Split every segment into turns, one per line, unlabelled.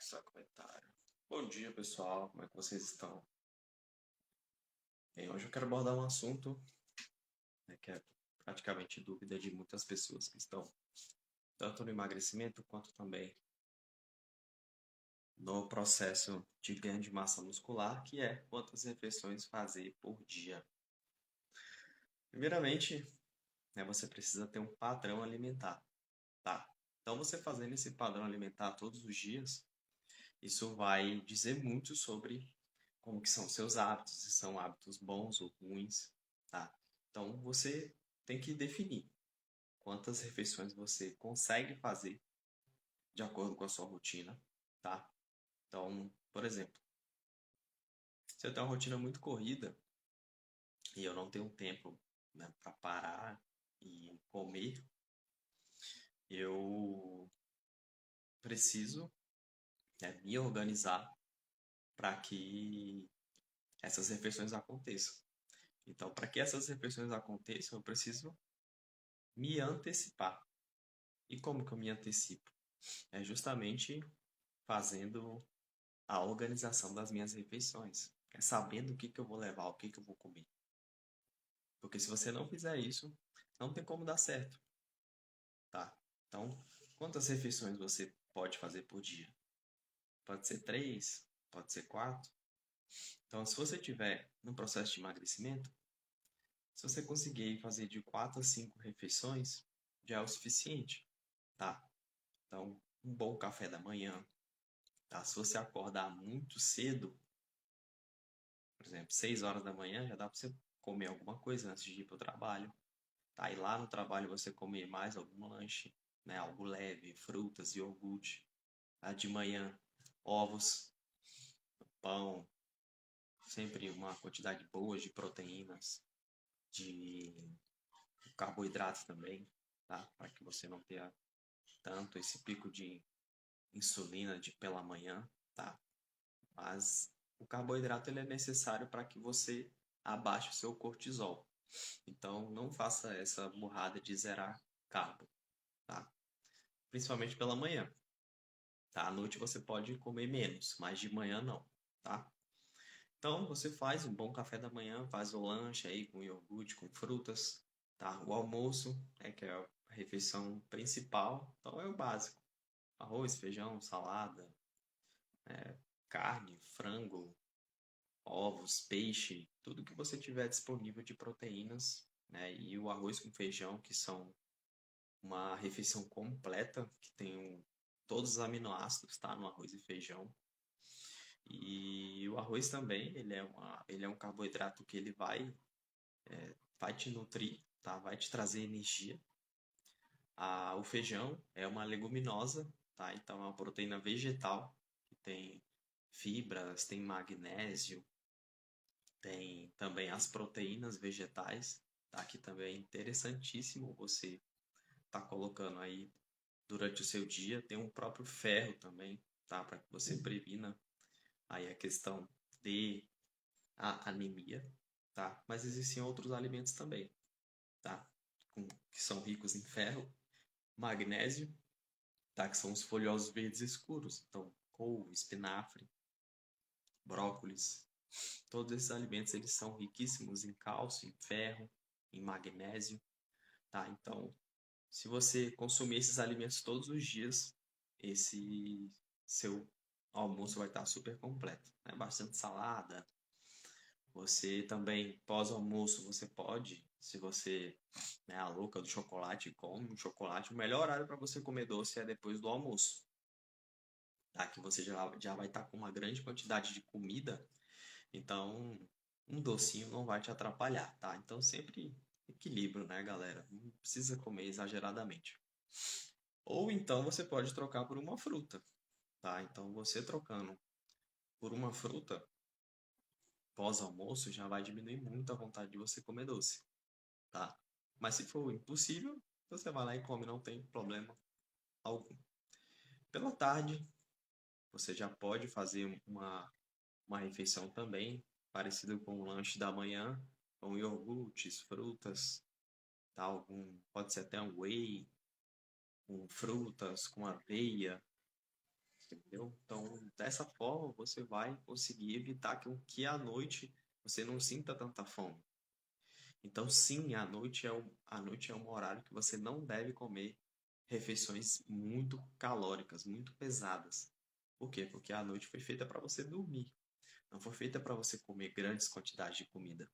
Só comentário. Bom dia, pessoal. Como é que vocês estão? Bem, hoje eu quero abordar um assunto, né, que é praticamente dúvida de muitas pessoas que estão tanto no emagrecimento quanto também no processo de ganho de massa muscular, que é quantas refeições fazer por dia. Primeiramente, né, você precisa ter um padrão alimentar, tá? Então, você fazendo esse padrão alimentar todos os dias, isso vai dizer muito sobre como que são seus hábitos, se são hábitos bons ou ruins, tá? Então você tem que definir quantas refeições você consegue fazer de acordo com a sua rotina, tá? Então, por exemplo, se eu tenho uma rotina muito corrida e eu não tenho tempo, né, para parar e comer, eu preciso, né, me organizar para que essas refeições aconteçam. Então, para que essas refeições aconteçam, eu preciso me antecipar. E como que eu me antecipo? É justamente fazendo a organização das minhas refeições. É sabendo o que que eu vou levar, o que que eu vou comer. Porque se você não fizer isso, não tem como dar certo, tá? Então, quantas refeições você pode fazer por dia? Pode ser três, pode ser quatro. Então, se você tiver no processo de emagrecimento, se você conseguir fazer de quatro a cinco refeições, já é o suficiente, tá? Então, um bom café da manhã, tá? Se você acordar muito cedo, por exemplo, 6 horas da manhã, já dá para você comer alguma coisa antes de ir para o trabalho. Tá? E lá no trabalho você comer mais algum lanche, né? Algo leve, frutas, iogurte. Tá? De manhã, ovos, pão, sempre uma quantidade boa de proteínas, de carboidratos também, tá? Para que você não tenha tanto esse pico de insulina pela manhã, tá? Mas o carboidrato ele é necessário para que você abaixe o seu cortisol. Então, não faça essa burrada de zerar carbo, tá? Principalmente pela manhã, tá? À noite você pode comer menos, mas de manhã não, tá? Então, você faz um bom café da manhã, faz o lanche aí com iogurte, com frutas, tá? O almoço, que é a refeição principal, então é o básico. Arroz, feijão, salada, carne, frango, ovos, peixe, tudo que você tiver disponível de proteínas, né? E o arroz com feijão, que são uma refeição completa, que tem todos os aminoácidos, tá? No arroz e feijão. E o arroz também, ele é um carboidrato que ele vai te nutrir, tá? Vai te trazer energia. O feijão é uma leguminosa, tá? Então é uma proteína vegetal que tem fibras, tem magnésio, tem também as proteínas vegetais, tá? Que também é interessantíssimo você tá colocando aí durante o seu dia. Tem um próprio ferro também, tá? Para que você previna aí a questão de a anemia, tá? Mas existem outros alimentos também, tá? Que são ricos em ferro, magnésio, tá? Que são os folhosos verdes escuros. Então, couve, espinafre, brócolis, todos esses alimentos eles são riquíssimos em cálcio, em ferro, em magnésio, tá? Então, se você consumir esses alimentos todos os dias, esse seu almoço vai estar super completo, né? Bastante salada. Você também, pós-almoço, você pode, se você é a louca do chocolate, come um chocolate. O melhor horário para você comer doce é depois do almoço, tá? Que você já vai estar com uma grande quantidade de comida, então um docinho não vai te atrapalhar, tá? Então sempre equilíbrio, né, galera? Não precisa comer exageradamente. Ou então você pode trocar por uma fruta, tá? Então você trocando por uma fruta pós-almoço já vai diminuir muito a vontade de você comer doce, tá? Mas se for impossível, você vai lá e come, não tem problema algum. Pela tarde, você já pode fazer uma refeição também, parecida com o lanche da manhã, com iogurtes, frutas, tá? Pode ser até um whey, com frutas, com aveia, entendeu? Então, dessa forma, você vai conseguir evitar que à noite você não sinta tanta fome. Então, sim, à noite é um horário que você não deve comer refeições muito calóricas, muito pesadas. Por quê? Porque a noite foi feita para você dormir, não foi feita para você comer grandes quantidades de comida.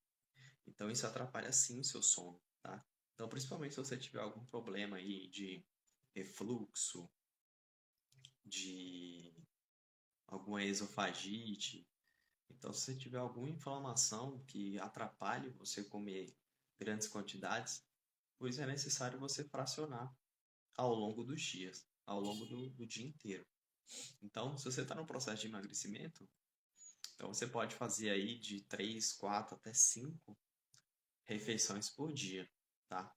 Então, isso atrapalha sim o seu sono, tá? Então, principalmente se você tiver algum problema aí de refluxo, de alguma esofagite, então se você tiver alguma inflamação que atrapalhe você comer grandes quantidades, pois é necessário você fracionar ao longo dos dias, ao longo do dia inteiro. Então, se você está no processo de emagrecimento, então você pode fazer aí de 3, 4 até 5 refeições por dia, tá?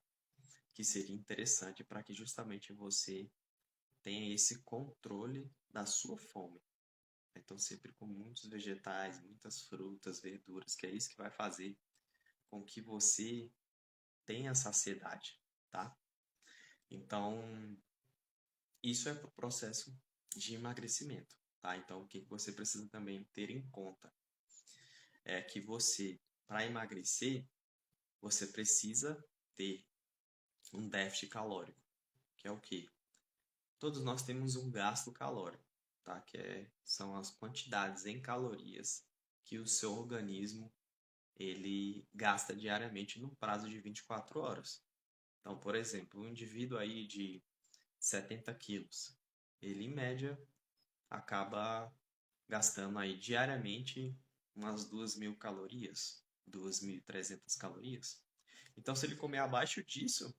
Que seria interessante para que justamente você tenha esse controle da sua fome. Então, sempre com muitos vegetais, muitas frutas, verduras, que é isso que vai fazer com que você tenha saciedade, tá? Então, isso é para o processo de emagrecimento, tá? Então, o que você precisa também ter em conta é que você, para emagrecer, você precisa ter um déficit calórico, que é o quê? Todos nós temos um gasto calórico, tá? São as quantidades em calorias que o seu organismo ele gasta diariamente no prazo de 24 horas. Então, por exemplo, um indivíduo aí de 70 quilos, ele em média acaba gastando aí diariamente umas 2.000 calorias, 2.300 calorias. Então, se ele comer abaixo disso,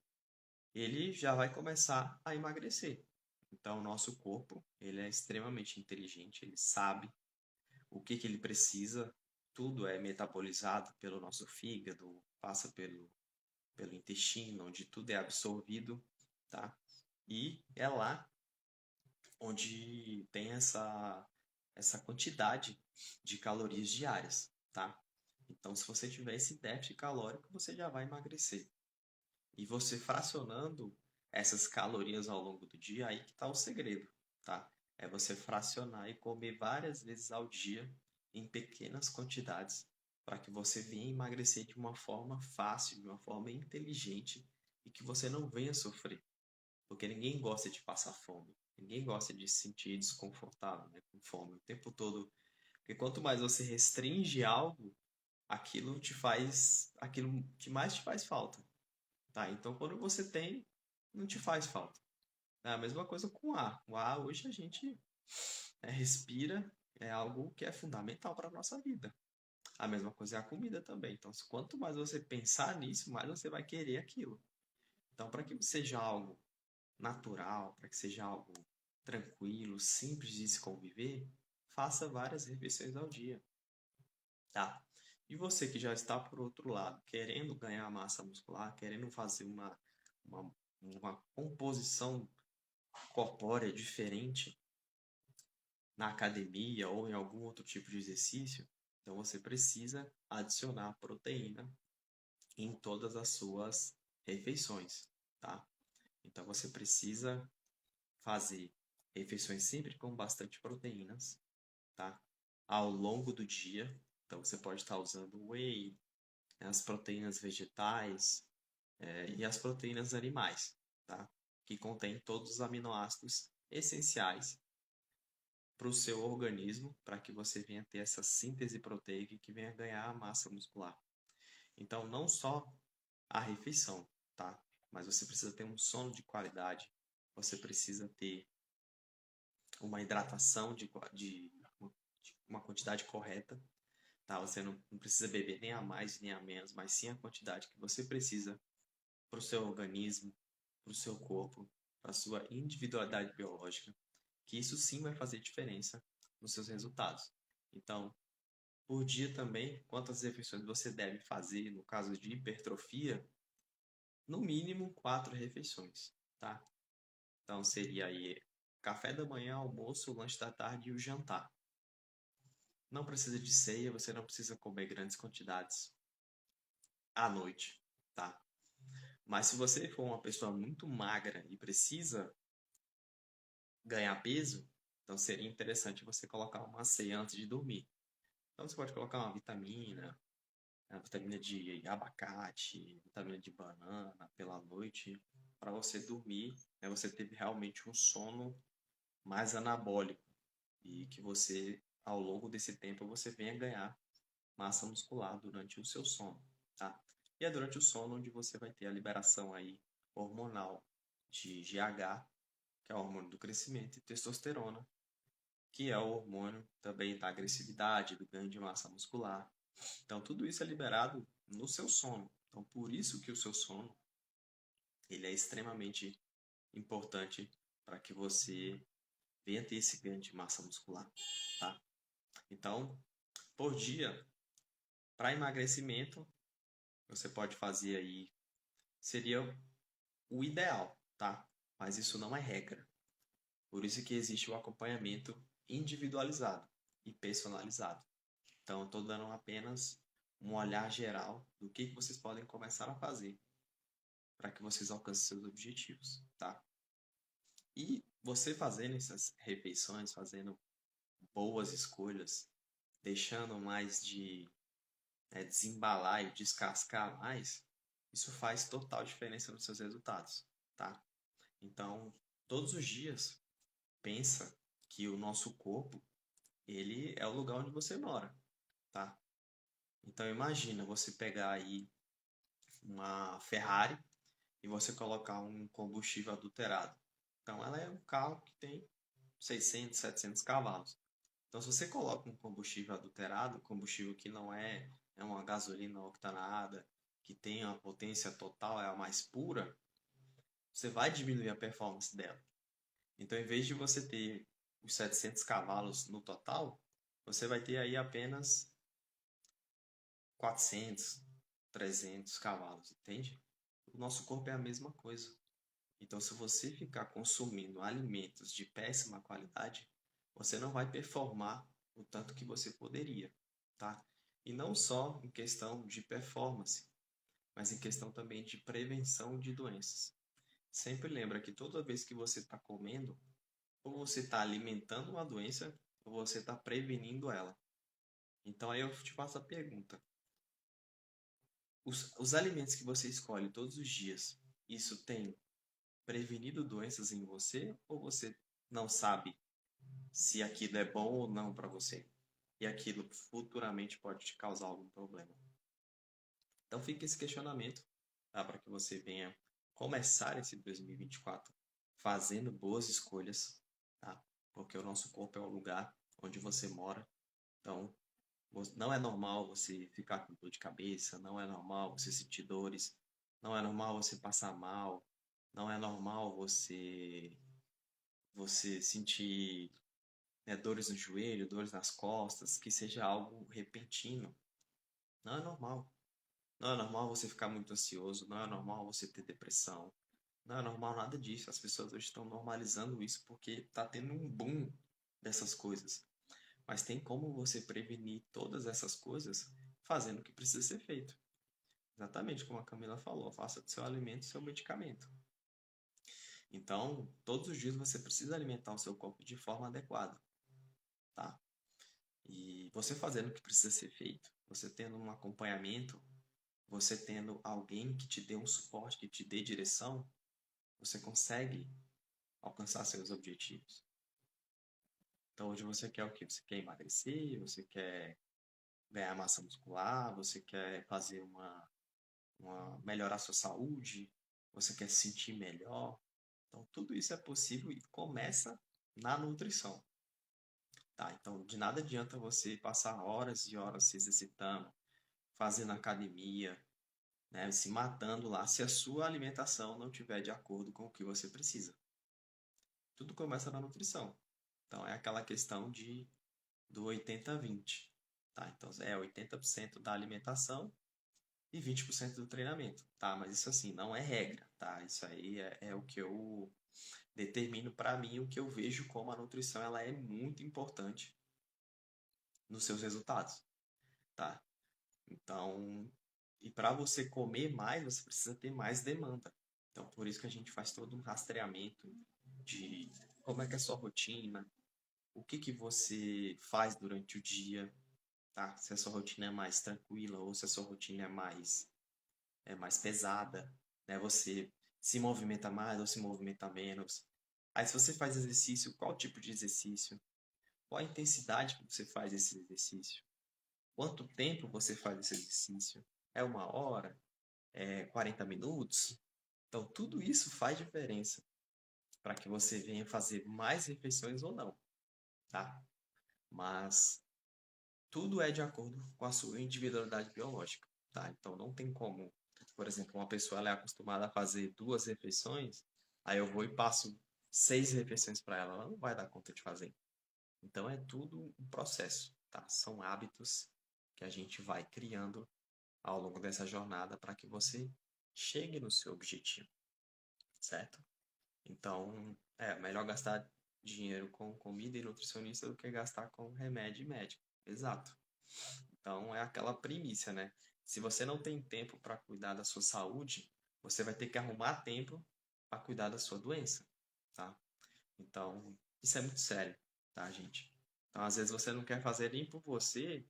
ele já vai começar a emagrecer. Então, o nosso corpo, ele é extremamente inteligente, ele sabe o que que ele precisa, tudo é metabolizado pelo nosso fígado, passa pelo intestino, onde tudo é absorvido, tá? E é lá onde tem essa quantidade de calorias diárias, tá? Então, se você tiver esse déficit calórico, você já vai emagrecer. E você fracionando essas calorias ao longo do dia, aí que está o segredo, tá? É você fracionar e comer várias vezes ao dia, em pequenas quantidades, para que você venha emagrecer de uma forma fácil, de uma forma inteligente e que você não venha sofrer. Porque ninguém gosta de passar fome. Ninguém gosta de se sentir desconfortável, né, com fome o tempo todo. Porque quanto mais você restringe algo, aquilo que mais te faz falta, tá? Então, quando você tem, não te faz falta. É a mesma coisa com o ar. O ar, hoje, a gente respira, é algo que é fundamental para a nossa vida. A mesma coisa é a comida também. Então, quanto mais você pensar nisso, mais você vai querer aquilo. Então, para que seja algo natural, para que seja algo tranquilo, simples de se conviver, faça várias refeições ao dia, tá? E você que já está por outro lado, querendo ganhar massa muscular, querendo fazer uma, uma composição corpórea diferente na academia ou em algum outro tipo de exercício, então você precisa adicionar proteína em todas as suas refeições, tá? Então você precisa fazer refeições sempre com bastante proteínas, tá? Ao longo do dia. Então você pode estar usando whey, as proteínas vegetais, e as proteínas animais, tá? Que contém todos os aminoácidos essenciais para o seu organismo, para que você venha ter essa síntese proteica e que venha ganhar a massa muscular. Então, não só a refeição, tá? Mas você precisa ter um sono de qualidade, você precisa ter uma hidratação de uma quantidade correta, tá? Você não precisa beber nem a mais nem a menos, mas sim a quantidade que você precisa para o seu organismo, para o seu corpo, para a sua individualidade biológica, que isso sim vai fazer diferença nos seus resultados. Então, por dia também, quantas refeições você deve fazer no caso de hipertrofia? No mínimo 4 refeições, tá? Então seria aí café da manhã, almoço, lanche da tarde e o jantar. Não precisa de ceia, você não precisa comer grandes quantidades à noite, tá? Mas se você for uma pessoa muito magra e precisa ganhar peso, Então seria interessante você colocar uma ceia antes de dormir. Então você pode colocar uma vitamina, a vitamina de abacate, vitamina de banana pela noite, para você dormir, né, você ter realmente um sono mais anabólico e que você, ao longo desse tempo, você venha ganhar massa muscular durante o seu sono, tá? E é durante o sono onde você vai ter a liberação aí hormonal de GH, que é o hormônio do crescimento, e testosterona, que é o hormônio também da agressividade, do ganho de massa muscular. Então, tudo isso é liberado no seu sono. Então, por isso que o seu sono ele é extremamente importante para que você venha ter esse ganho de massa muscular, tá? Então, por dia, para emagrecimento, você pode fazer aí, seria o ideal, tá? Mas isso não é regra. Por isso que existe o acompanhamento individualizado e personalizado. Então, eu estou dando apenas um olhar geral do que vocês podem começar a fazer para que vocês alcancem seus objetivos, tá? E você fazendo essas refeições, fazendo boas escolhas, deixando mais de desembalar e descascar mais, isso faz total diferença nos seus resultados, tá? Então, todos os dias, pensa que o nosso corpo, ele é o lugar onde você mora, tá? Então, imagina você pegar aí uma Ferrari e você colocar um combustível adulterado. Então, ela é um carro que tem 600, 700 cavalos. Então, se você coloca um combustível adulterado, combustível que não é uma gasolina octanada, que tem a potência total, é a mais pura, você vai diminuir a performance dela. Então, em vez de você ter os 700 cavalos no total, você vai ter aí apenas 400, 300 cavalos, entende? O nosso corpo é a mesma coisa. Então, se você ficar consumindo alimentos de péssima qualidade, você não vai performar o tanto que você poderia, tá? E não só em questão de performance, mas em questão também de prevenção de doenças. Sempre lembra que toda vez que você está comendo, ou você está alimentando uma doença, ou você está prevenindo ela. Então aí eu te faço a pergunta: os alimentos que você escolhe todos os dias, isso tem prevenido doenças em você, ou você não sabe se aquilo é bom ou não para você? E aquilo futuramente pode te causar algum problema. Então fica esse questionamento, tá? Para que você venha começar esse 2024 fazendo boas escolhas, tá? Porque o nosso corpo é o lugar onde você mora. Então, não é normal você ficar com dor de cabeça, não é normal você sentir dores, não é normal você passar mal, não é normal você sentir dores no joelho, dores nas costas, que seja algo repentino. Não é normal. Não é normal você ficar muito ansioso, não é normal você ter depressão, não é normal nada disso. As pessoas hoje estão normalizando isso porque está tendo um boom dessas coisas. Mas tem como você prevenir todas essas coisas fazendo o que precisa ser feito. Exatamente como a Camila falou, faça do seu alimento seu medicamento. Então, todos os dias você precisa alimentar o seu corpo de forma adequada, tá? E você fazendo o que precisa ser feito, você tendo um acompanhamento, você tendo alguém que te dê um suporte, que te dê direção, você consegue alcançar seus objetivos. Então, hoje você quer o quê? Você quer emagrecer, você quer ganhar massa muscular, você quer fazer melhorar sua saúde, você quer se sentir melhor. Então, tudo isso é possível e começa na nutrição. Tá? Então, de nada adianta você passar horas e horas se exercitando, fazendo academia, né, se matando lá, se a sua alimentação não tiver de acordo com o que você precisa. Tudo começa na nutrição. Então, é aquela questão do 80-20. Tá? Então, é 80% da alimentação e 20% do treinamento, tá? Mas isso assim, não é regra, tá? Isso aí é o que eu determino para mim, o que eu vejo como a nutrição ela é muito importante nos seus resultados, tá? Então, e para você comer mais, você precisa ter mais demanda. Então, por isso que a gente faz todo um rastreamento de como é que é a sua rotina, o que que você faz durante o dia, tá? Se a sua rotina é mais tranquila ou se a sua rotina é mais pesada, né? Você se movimenta mais ou se movimenta menos. Aí, se você faz exercício, qual tipo de exercício? Qual a intensidade que você faz esse exercício? Quanto tempo você faz esse exercício? É 1 hora? É 40 minutos? Então, tudo isso faz diferença para que você venha fazer mais refeições ou não, tá? Mas tudo é de acordo com a sua individualidade biológica, tá? Então, não tem como, por exemplo, uma pessoa ela é acostumada a fazer 2 refeições, aí eu vou e passo 6 refeições para ela, ela não vai dar conta de fazer. Então, é tudo um processo, tá? São hábitos que a gente vai criando ao longo dessa jornada para que você chegue no seu objetivo, certo? Então, é melhor gastar dinheiro com comida e nutricionista do que gastar com remédio e médico. Exato. Então, é aquela primícia, né? Se você não tem tempo para cuidar da sua saúde, você vai ter que arrumar tempo para cuidar da sua doença, tá? Então, isso é muito sério, tá, gente? Então, às vezes você não quer fazer nem por você,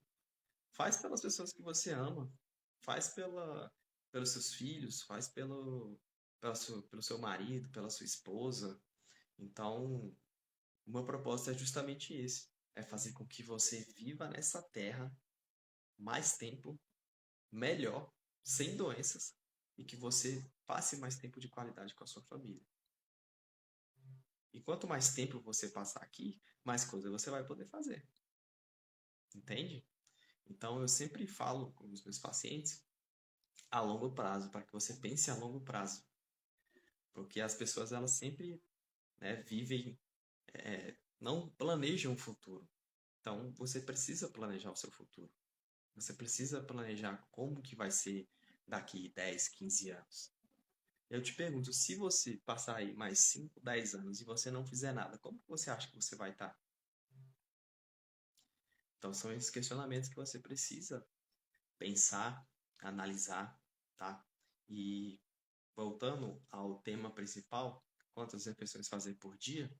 faz pelas pessoas que você ama, faz pelos seus filhos, faz pelo seu marido, pela sua esposa. Então, o meu propósito é justamente esse: é fazer com que você viva nessa terra mais tempo, melhor, sem doenças, e que você passe mais tempo de qualidade com a sua família. E quanto mais tempo você passar aqui, mais coisa você vai poder fazer. Entende? Então, eu sempre falo com os meus pacientes a longo prazo, para que você pense a longo prazo. Porque as pessoas, elas sempre, né, vivem, não planejam o futuro. Então, você precisa planejar o seu futuro. Você precisa planejar como que vai ser daqui 10, 15 anos. Eu te pergunto, se você passar aí mais 5, 10 anos e você não fizer nada, como que você acha que você vai estar? Então, são esses questionamentos que você precisa pensar, analisar, tá? E voltando ao tema principal, quantas refeições fazer por dia?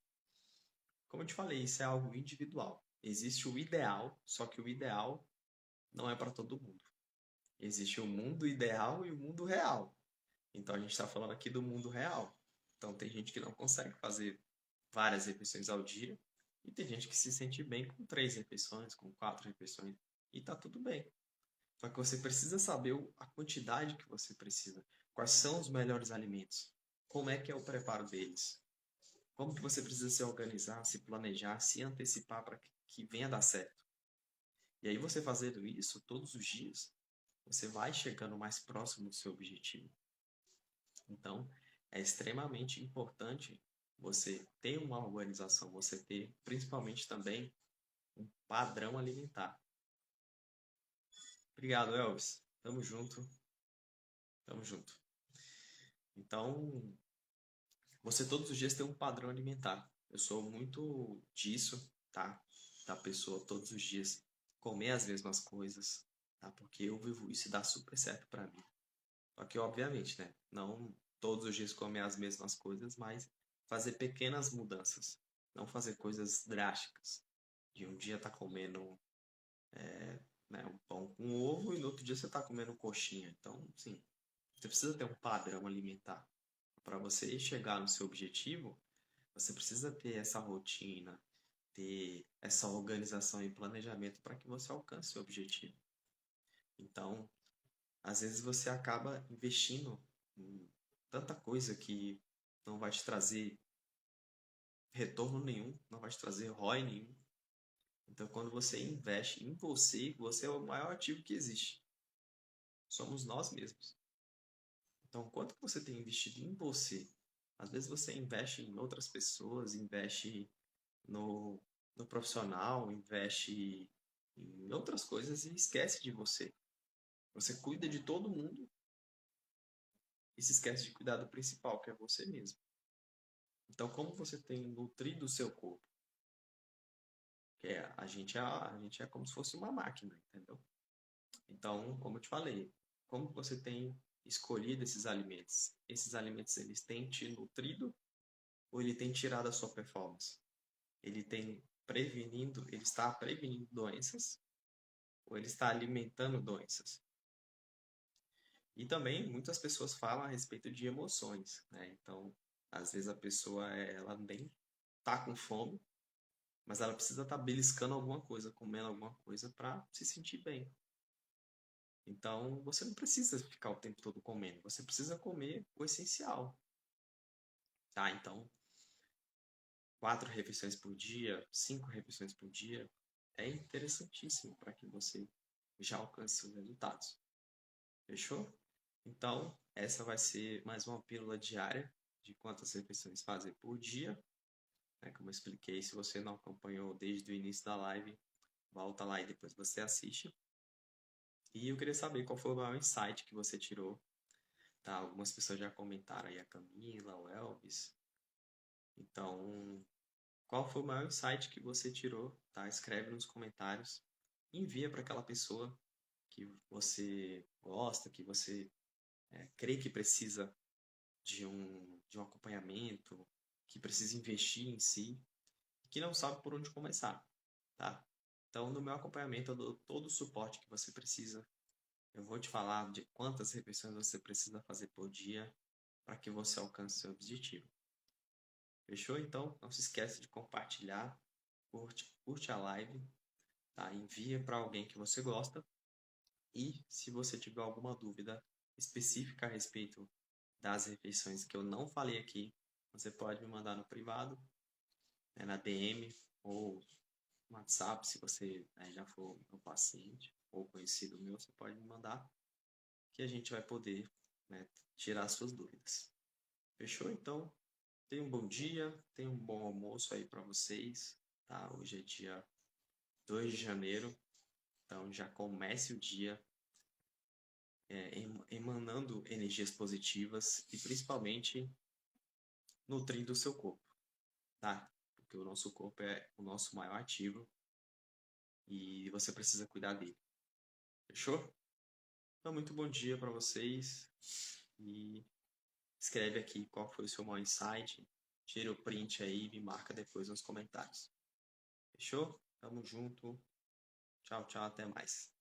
Como eu te falei, isso é algo individual. Existe o ideal, só que o ideal não é para todo mundo. Existe o mundo ideal e o mundo real. Então a gente está falando aqui do mundo real. Então tem gente que não consegue fazer várias refeições ao dia e tem gente que se sente bem com 3 refeições, com 4 refeições e tá tudo bem. Só que você precisa saber a quantidade que você precisa. Quais são os melhores alimentos? Como é que é o preparo deles? Como que você precisa se organizar, se planejar, se antecipar para que venha dar certo? E aí você fazendo isso todos os dias, você vai chegando mais próximo do seu objetivo. Então, é extremamente importante você ter uma organização, você ter principalmente também um padrão alimentar. Obrigado, Elvis. Tamo junto. Tamo junto. Então, você todos os dias tem um padrão alimentar. Eu sou muito disso, tá? Da pessoa todos os dias comer as mesmas coisas, tá? Porque eu vivo isso e dá super certo pra mim. Só que, obviamente, né? Não todos os dias comer as mesmas coisas, mas fazer pequenas mudanças. Não fazer coisas drásticas. De um dia tá comendo, né, um pão com ovo e no outro dia você tá comendo coxinha. Então, sim, você precisa ter um padrão alimentar. Para você chegar no seu objetivo, você precisa ter essa rotina, ter essa organização e planejamento para que você alcance o seu objetivo. Então, às vezes você acaba investindo em tanta coisa que não vai te trazer retorno nenhum, não vai te trazer ROI nenhum. Então, quando você investe em você, você é o maior ativo que existe. Somos nós mesmos. Então, quanto que você tem investido em você? Às vezes você investe em outras pessoas, investe no, no profissional, investe em outras coisas e esquece de você. Você cuida de todo mundo e se esquece de cuidar do principal, que é você mesmo. Então, como você tem nutrido o seu corpo? Que é, a gente é como se fosse uma máquina, entendeu? Então, como eu te falei, como você tem escolhido esses alimentos? Esses alimentos, eles têm te nutrido ou ele tem tirado a sua performance? Ele tem ele está prevenindo doenças ou ele está alimentando doenças? E também muitas pessoas falam a respeito de emoções, né? Então, às vezes a pessoa ela nem tá com fome, mas ela precisa estar beliscando alguma coisa, comendo alguma coisa para se sentir bem. Então, você não precisa ficar o tempo todo comendo, você precisa comer o essencial, tá? Então, 4 refeições por dia, 5 refeições por dia é interessantíssimo para que você já alcance seus resultados. Fechou? Então, essa vai ser mais uma pílula diária de quantas refeições fazer por dia. Né? Como eu expliquei, se você não acompanhou desde o início da live, volta lá e depois você assiste. E eu queria saber qual foi o maior insight que você tirou. Tá? Algumas pessoas já comentaram aí, a Camila, o Elvis. Então, qual foi o maior insight que você tirou? Tá? Escreve nos comentários. Envia para aquela pessoa que você gosta, que você crê que precisa de um acompanhamento, que precisa investir em si, que não sabe por onde começar, tá? Então, no meu acompanhamento, eu dou todo o suporte que você precisa. Eu vou te falar de quantas refeições você precisa fazer por dia para que você alcance seu objetivo. Fechou? Então, não se esqueça de compartilhar, curte a live, tá? Envia para alguém que você gosta. E se você tiver alguma dúvida específica a respeito das refeições que eu não falei aqui, você pode me mandar no privado, né, na DM ou no WhatsApp, se você já for meu paciente ou conhecido meu, você pode me mandar que a gente vai poder, né, tirar suas dúvidas. Fechou? Então, tenha um bom dia, tenha um bom almoço aí para vocês, tá? Hoje é dia 2 de janeiro, então já comece o dia emanando energias positivas e principalmente nutrindo o seu corpo, tá? Porque o nosso corpo é o nosso maior ativo e você precisa cuidar dele. Fechou? Então, muito bom dia para vocês e escreve aqui qual foi o seu maior insight, tira o print aí e me marca depois nos comentários. Fechou? Tamo junto. Tchau, tchau, até mais.